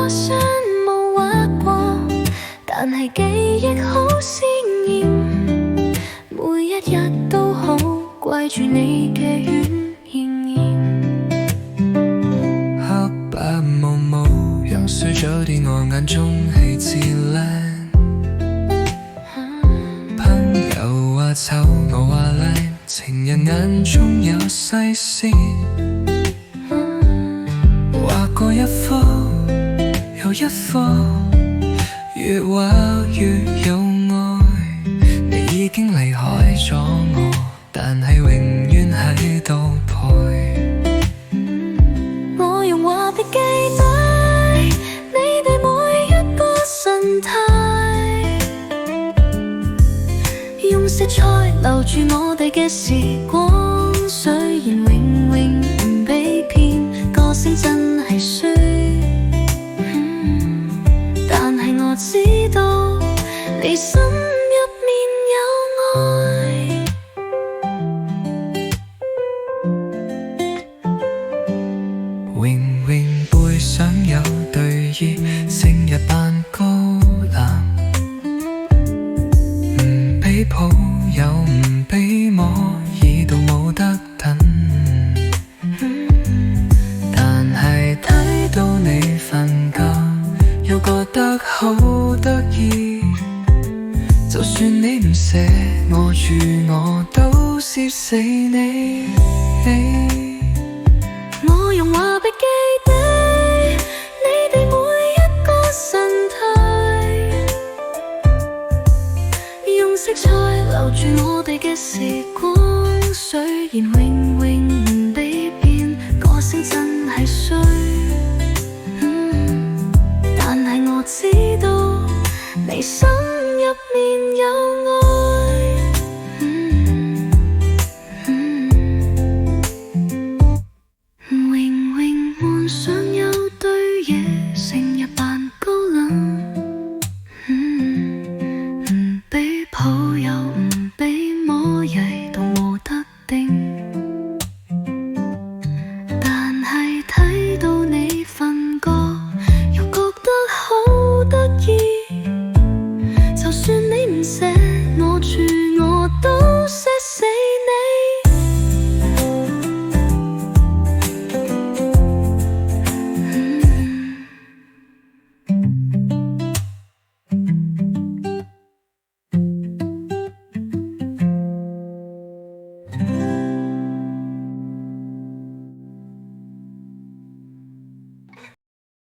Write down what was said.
過相霧劃過，但係記憶好鮮豔，每一日都好掛住你嘅軟綿綿。黑白茫茫，讓碎咗啲我眼中係自靚。朋友話醜，我話靚，情人眼中有細線。畫過一幅又一幅，越畫越有愛。你已經離開咗我，但係永遠喺度陪。我用畫筆記低你哋每一個神態，用色彩留住我哋嘅時光。雖然永永唔被騙，個性真係衰，但係我知道你心入面有愛。永永背想有對意，成日扮高冷，唔俾抱又唔俾摸，已到冇得等。但係睇到你瞓覺，又覺得好得意。就算你唔捨我住，我都攝死你。我用畫筆記低你哋每一個神態，用色彩留住我哋嘅時光。雖然永永唔被騙，個性真係衰，但係我知道你心入面有愛。